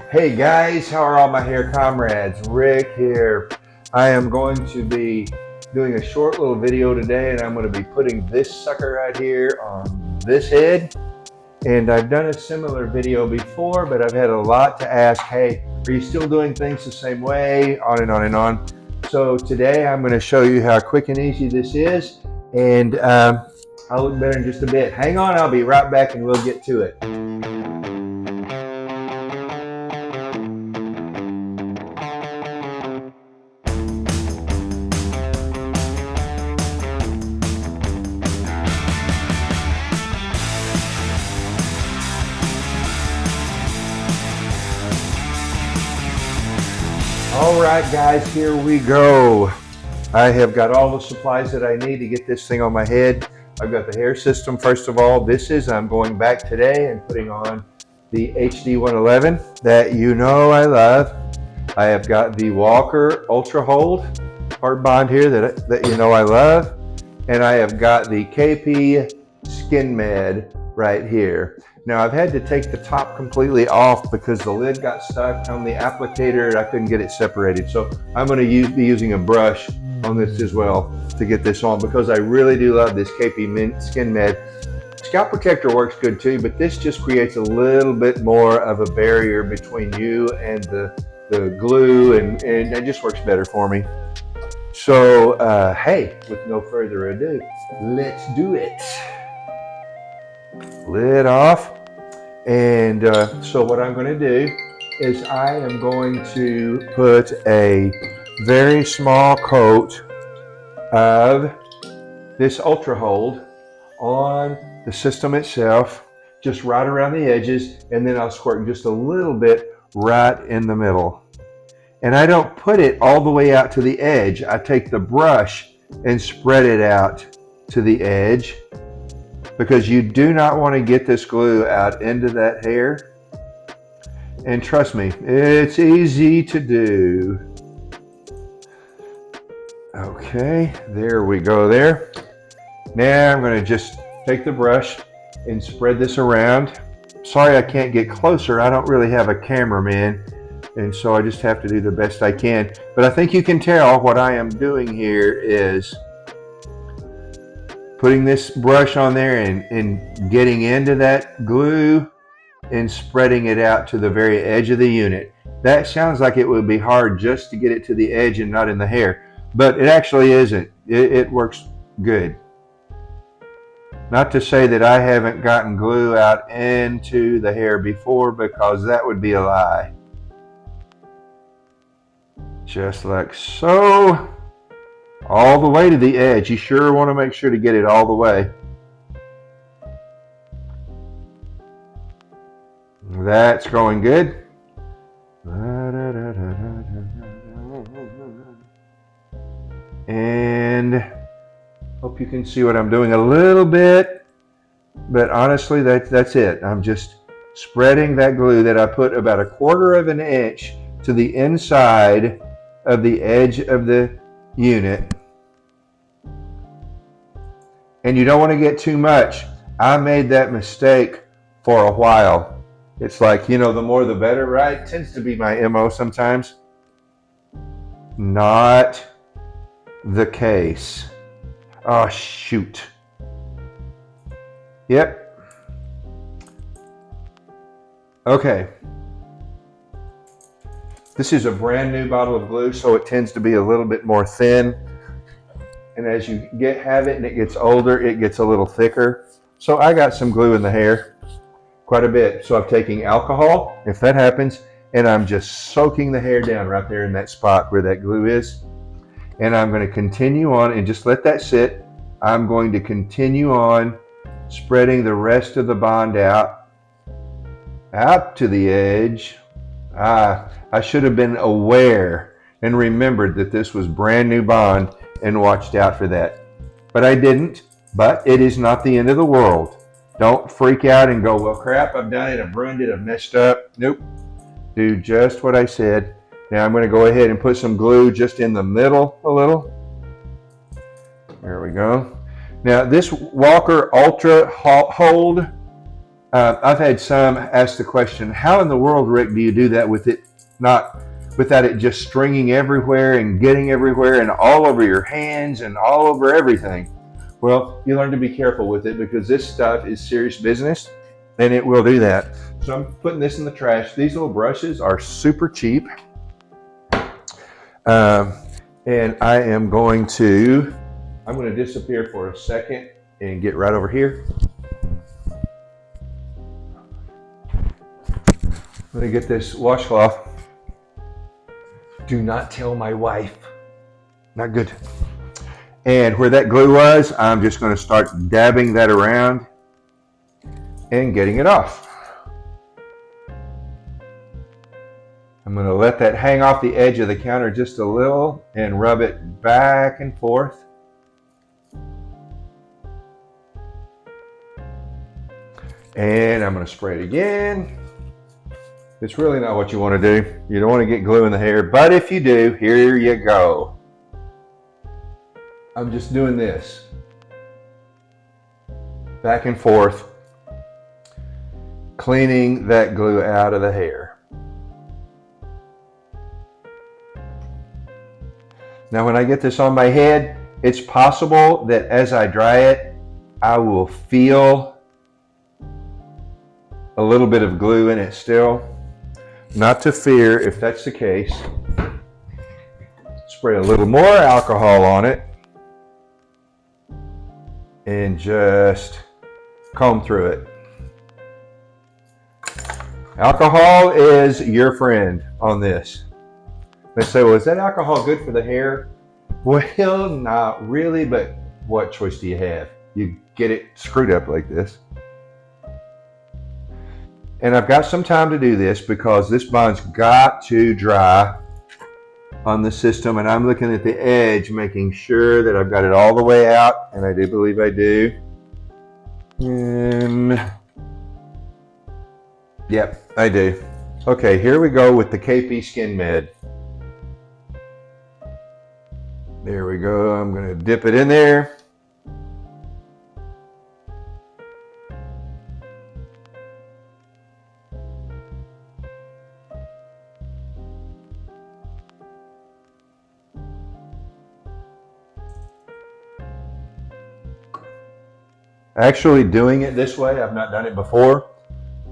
Hey guys, how are all my hair comrades? Rick here. I am going to be doing a short little video today, and I'm going to be putting this sucker right here on this head. And I've done a similar video before, but I've had a lot to ask. Hey, are you still doing things the same way? On and on and on. So today I'm going to show you how quick and easy this is, and I'll look better in just a bit. Hang on, I'll be right back and we'll get to it. All right, guys, here we go. I have got all the supplies that I need to get this thing on my head. I've got the hair system, first of all. I'm going back today and putting on the HD 111 that you know I love. I have got the Walker Ultra Hold Hard Bond here that you know I love. And I have got the KP Skin Med right here. Now I've had to take the top completely off because the lid got stuck on the applicator and I couldn't get it separated. So I'm going to be using a brush on this as well to get this on, because I really do love this KP Skin Med. Scalp protector works good too, but this just creates a little bit more of a barrier between you and the glue, and it just works better for me. So hey, with no further ado, let's do it. Lid off. And so what I'm going to do is I am going to put a very small coat of this Ultra Hold on the system itself, just right around the edges, and then I'll squirt just a little bit right in the middle. And I don't put it all the way out to the edge. I take the brush and spread it out to the edge, because you do not want to get this glue out into that hair. And trust me, it's easy to do. Okay, there we go there. Now I'm going to just take the brush and spread this around. Sorry I can't get closer. I don't really have a cameraman, and so I just have to do the best I can. But I think you can tell what I am doing here is putting this brush on there and getting into that glue and spreading it out to the very edge of the unit. That sounds like it would be hard just to get it to the edge and not in the hair, but it actually isn't. It works good. Not to say that I haven't gotten glue out into the hair before, because that would be a lie. Just like so. All the way to the edge. You sure want to make sure to get it all the way. That's going good. And hope you can see what I'm doing a little bit, but honestly that's it. I'm just spreading that glue that I put about 1/4 of an inch to the inside of the edge of the unit. And you don't want to get too much. I made that mistake for a while. It's like, you know, the more the better, right? It tends to be my MO sometimes. Not the case. Oh, shoot. Yep. Okay. This is a brand new bottle of glue, so it tends to be a little bit more thin. And as you have it and it gets older, it gets a little thicker. So I got some glue in the hair, quite a bit. So I'm taking alcohol, if that happens, and I'm just soaking the hair down right there in that spot where that glue is. And I'm going to continue on and just let that sit. I'm going to continue on spreading the rest of the bond out to the edge. I should have been aware and remembered that this was brand new bond and watched out for that. But I didn't. But it is not the end of the world. Don't freak out and go, well, crap, I've done it, I've ruined it, I've messed up. Nope. Do just what I said. Now I'm going to go ahead and put some glue just in the middle a little. There we go. Now this Walker Ultra Hold I've had some ask the question, how in the world, Rick, do you do that with it not without it just stringing everywhere and getting everywhere and all over your hands and all over everything? Well, you learn to be careful with it because this stuff is serious business and it will do that. So I'm putting this in the trash. These little brushes are super cheap. And I'm going to disappear for a second and get right over here. Let me get this washcloth. Do not tell my wife. Not good. And where that glue was, I'm just going to start dabbing that around and getting it off. I'm going to let that hang off the edge of the counter just a little and rub it back and forth. And I'm going to spray it again. It's really not what you want to do. You don't want to get glue in the hair, but if you do, here you go. I'm just doing this. Back and forth, cleaning that glue out of the hair. Now when I get this on my head, it's possible that as I dry it, I will feel a little bit of glue in it still. Not to fear if that's the case. Spray a little more alcohol on it and just comb through it. Alcohol is your friend on this. They say, well, is that alcohol good for the hair? Well, not really, but what choice do you have? You get it screwed up like this. And I've got some time to do this because this bond's got to dry on the system, and I'm looking at the edge, making sure that I've got it all the way out, and I do believe I do. Yep, I do. Okay, here we go with the KP Skin Med. There we go. I'm going to dip it in there. Actually doing it this way, I've not done it before,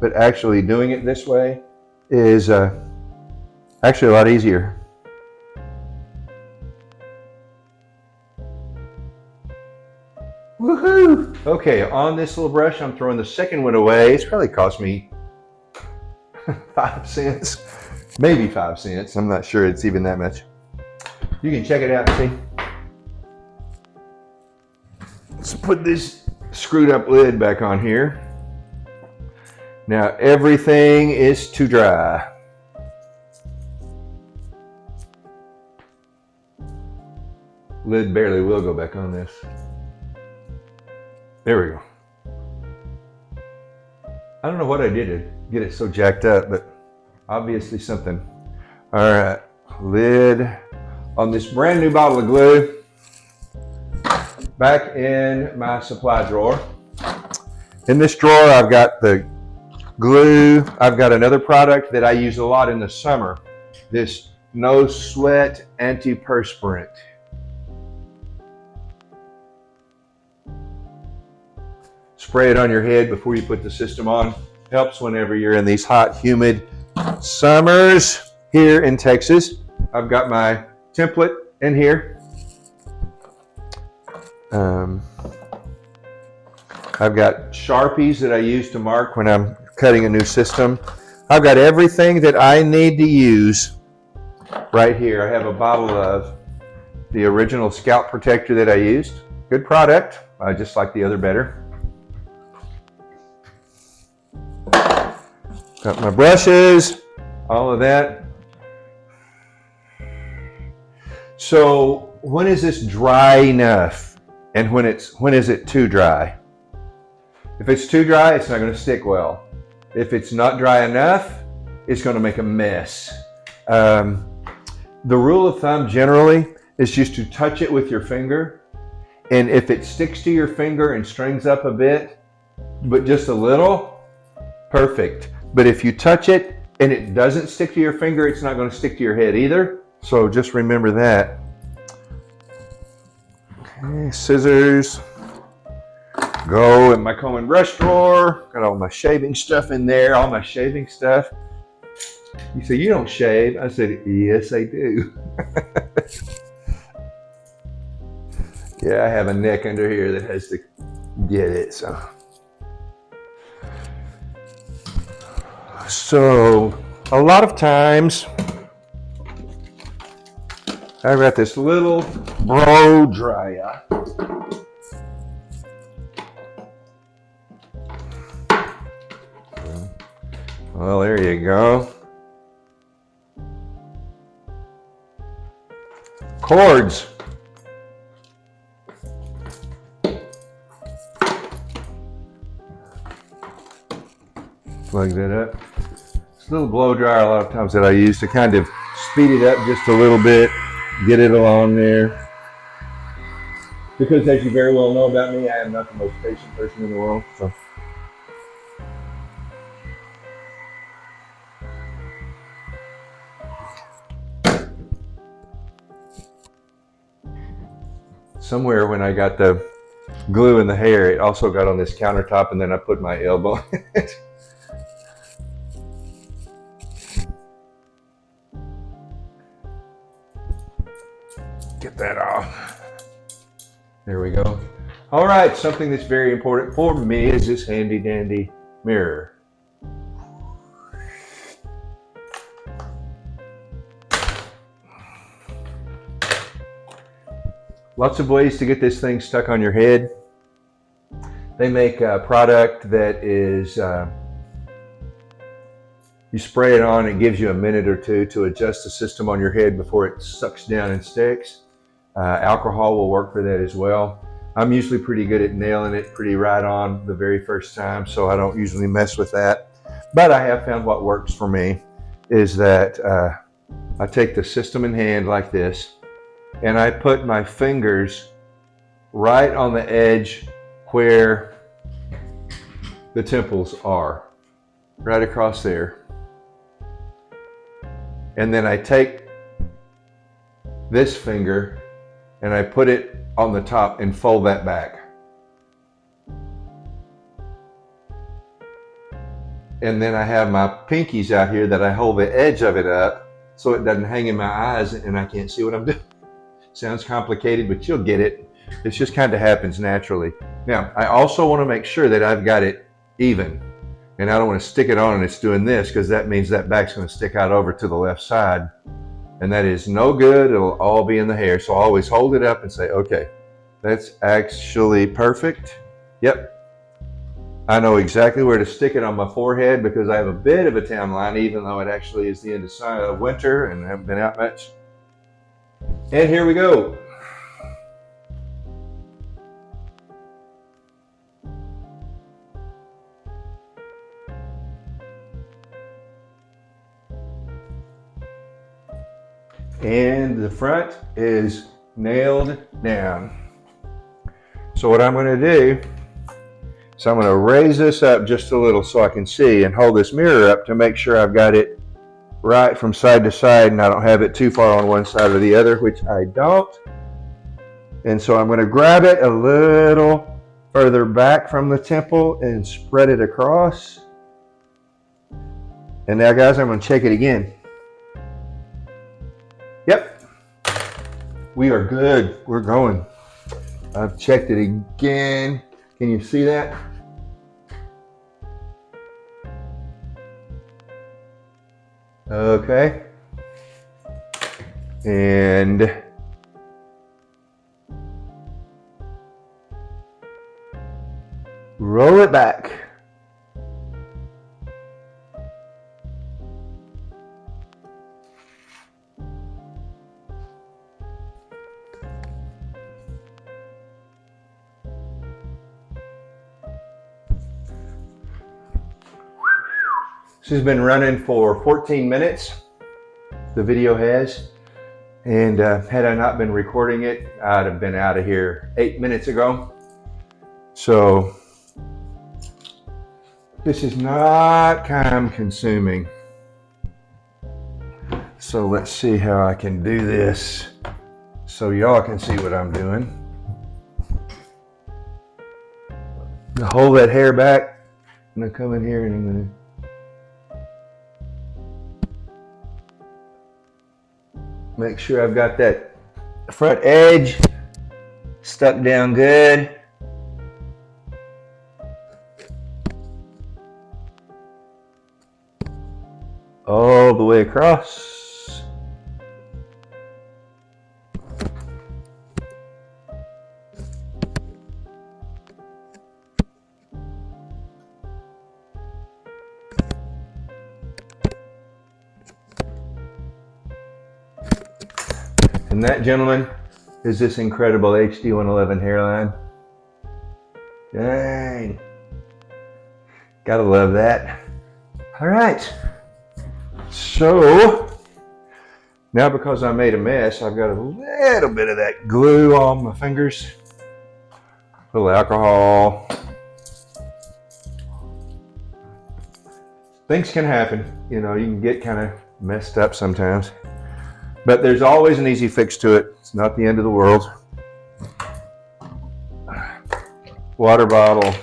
but actually doing it this way is actually a lot easier. Woohoo! Okay, on this little brush, I'm throwing the second one away. It's probably cost me 5 cents, maybe 5 cents. I'm not sure it's even that much. You can check it out and see. Let's put this screwed up lid back on here. Now everything is too dry. Lid barely will go back on this. There we go. I don't know what I did to get it so jacked up, but obviously something. All right, lid on this brand new bottle of glue. Back in my supply drawer. In this drawer, I've got the glue. I've got another product that I use a lot in the summer. This No Sweat Antiperspirant. Spray it on your head before you put the system on. Helps whenever you're in these hot, humid summers here in Texas. I've got my template in here. I've got Sharpies that I use to mark when I'm cutting a new system. I've got everything that I need to use right here. I have a bottle of the original scalp protector that I used. Good product. I just like the other better. Got my brushes, all of that. So when is this dry enough? And when is it too dry? If it's too dry, it's not going to stick well. If it's not dry enough, it's going to make a mess. The rule of thumb generally is just to touch it with your finger. And if it sticks to your finger and strings up a bit, but just a little, perfect. But if you touch it and it doesn't stick to your finger, it's not going to stick to your head either. So just remember that. Okay, scissors. Go in my comb and brush drawer. Got all my shaving stuff in there, all my shaving stuff. You say, you don't shave? I said, yes, I do. Yeah, I have a neck under here that has to get it. So a lot of times, I've got this little blow dryer. Well, there you go. Cords. Plug that up. This little blow dryer a lot of times that I use to kind of speed it up just a little bit, get it along there. Because as you very well know about me, I am not the most patient person in the world. So. Somewhere when I got the glue in the hair, it also got on this countertop, and then I put my elbow in it. Get that off. There we go. All right, something that's very important for me is this handy dandy mirror. Lots of ways to get this thing stuck on your head. They make a product that is, you spray it on, it gives you a minute or two to adjust the system on your head before it sucks down and sticks. Alcohol will work for that as well. I'm usually pretty good at nailing it pretty right on the very first time, so I don't usually mess with that. But I have found what works for me is that I take the system in hand like this, and I put my fingers right on the edge where the temples are, right across there. And then I take this finger and I put it on the top and fold that back. And then I have my pinkies out here that I hold the edge of it up so it doesn't hang in my eyes and I can't see what I'm doing. Sounds complicated, but you'll get it. It just kind of happens naturally. Now, I also want to make sure that I've got it even. And I don't want to stick it on and it's doing this, because that means that back's going to stick out over to the left side. And that is no good. It'll all be in the hair. So I always hold it up and say, okay, that's actually perfect. Yep. I know exactly where to stick it on my forehead because I have a bit of a tan line, even though it actually is the end of winter and I haven't been out much. And here we go. And the front is nailed down. So what I'm going to do is I'm going to raise this up just a little so I can see and hold this mirror up to make sure I've got it right from side to side and I don't have it too far on one side or the other, which I don't. And so I'm going to grab it a little further back from the temple and spread it across. And now, guys, I'm going to check it again. Yep, we are good. We're going. I've checked it again. Can you see that? Okay. And roll it back. This has been running for 14 minutes. The video has. And had I not been recording it, I'd have been out of here 8 minutes ago. So This is not time consuming. So let's see how I can do this so y'all can see what I'm doing. Now hold that hair back. I'm gonna come in here and I'm gonna make sure I've got that front edge stuck down good. All the way across. And that, gentlemen, is this incredible HD111 hairline. Dang. Gotta love that. All right. So, now because I made a mess, I've got a little bit of that glue on my fingers. A little alcohol. Things can happen. You know, you can get kind of messed up sometimes. But there's always an easy fix to it. It's not the end of the world. Water bottle.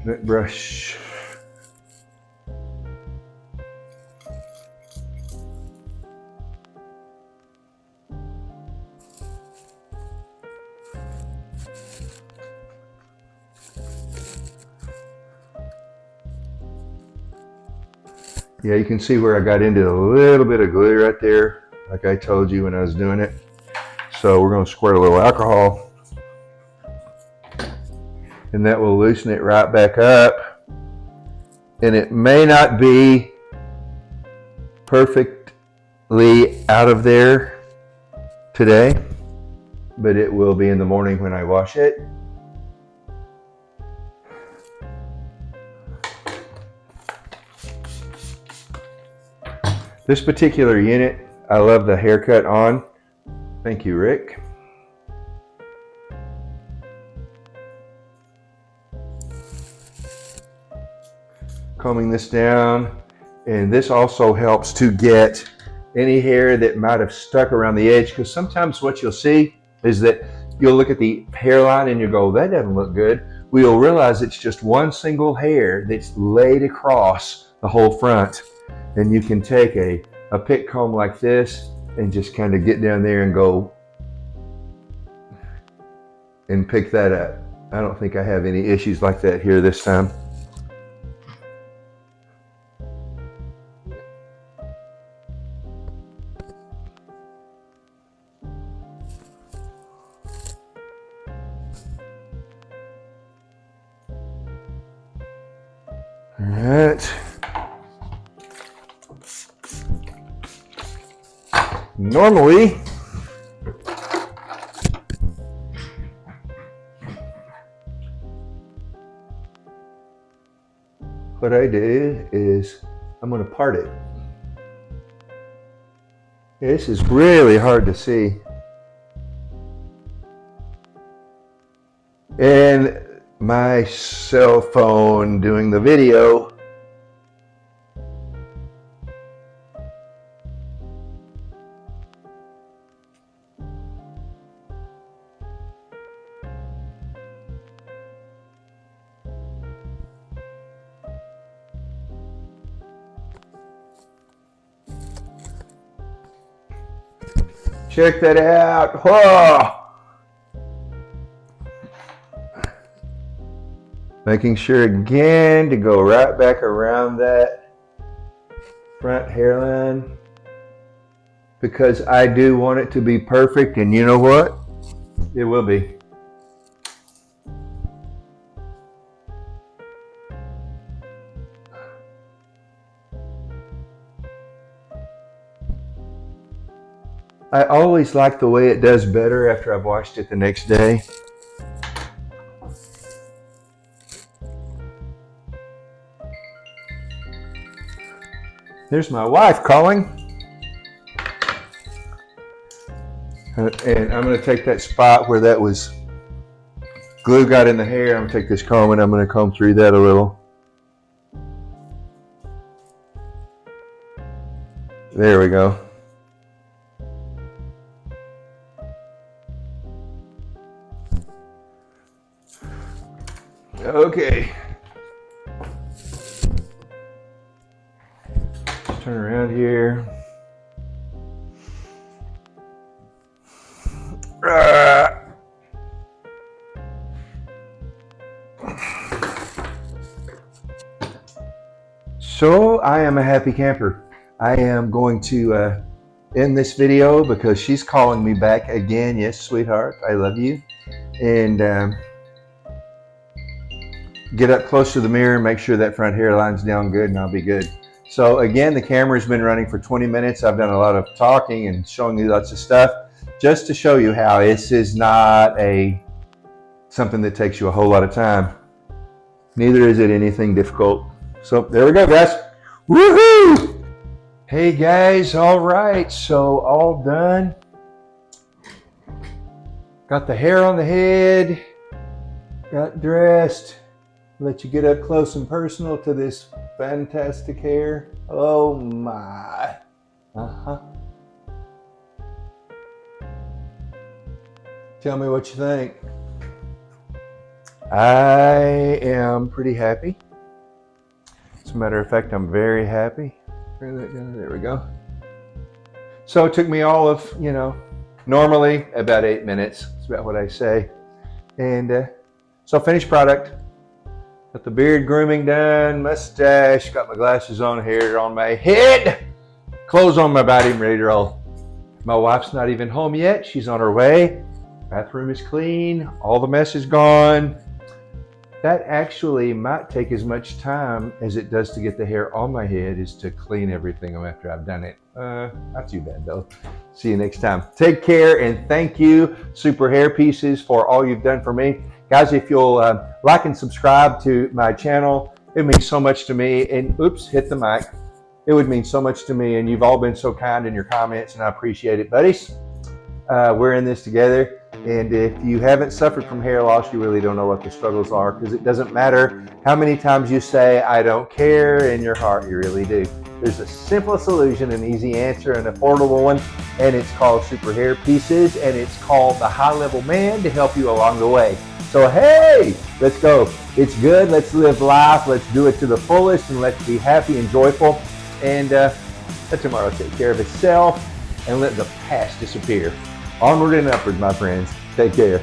Net brush. Yeah, you can see where I got into a little bit of glue right there, like I told you when I was doing it. So we're going to squirt a little alcohol, and that will loosen it right back up. And it may not be perfectly out of there today, but it will be in the morning when I wash it. This particular unit, I love the haircut on. Thank you, Rick. Combing this down, and this also helps to get any hair that might have stuck around the edge, because sometimes what you'll see is that you'll look at the hairline and you'll go, that doesn't look good. Well, you'll realize it's just one single hair that's laid across the whole front. And you can take a pick comb like this and just kind of get down there and go and pick that up. I don't think I have any issues like that here this time. All right. Normally, what I do is I'm going to part it. This is really hard to see. And my cell phone doing the video check that out. Whoa! Making sure again to go right back around that front hairline, because I do want it to be perfect, and you know what? It will be. I always like the way it does better after I've washed it the next day. There's my wife calling. And I'm going to take that spot where that was glue got in the hair. I'm going to take this comb and I'm going to comb through that a little. There we go. Okay. Turn around here. So I am a happy camper. I am going to end this video because she's calling me back again. Yes, sweetheart, I love you. And get up close to the mirror, make sure that front hairline's down good, and I'll be good. So again, the camera's been running for 20 minutes. I've done a lot of talking and showing you lots of stuff just to show you how this is not something that takes you a whole lot of time. Neither is it anything difficult. So there we go, guys. Woohoo! Hey guys, all right, so all done. Got the hair on the head, got dressed. Let you get up close and personal to this fantastic hair. Oh my. Tell me what you think. I am pretty happy. As a matter of fact, I'm very happy. There we go. So it took me all of, normally about 8 minutes. That's about what I say. And so finished product. Got the beard grooming done, mustache, got my glasses on, hair on my head, clothes on my body, I'm ready to roll. My wife's not even home yet. She's on her way. Bathroom is clean. All the mess is gone. That actually might take as much time as it does to get the hair on my head is to clean everything after I've done it. Not too bad though. See you next time. Take care and thank you, Super Hair Pieces, for all you've done for me. Guys, if you'll like and subscribe to my channel, it means so much to me. And oops, hit the mic. It would mean so much to me. And you've all been so kind in your comments and I appreciate it, buddies. We're in this together. And if you haven't suffered from hair loss, you really don't know what the struggles are, because it doesn't matter how many times you say, I don't care, in your heart, you really do. There's a simple solution, an easy answer, an affordable one, and it's called Super Hair Pieces, and it's called the High Level Man to help you along the way. So, hey, let's go. It's good. Let's live life. Let's do it to the fullest, and let's be happy and joyful. And let tomorrow take care of itself, and let the past disappear. Onward and upward, my friends. Take care.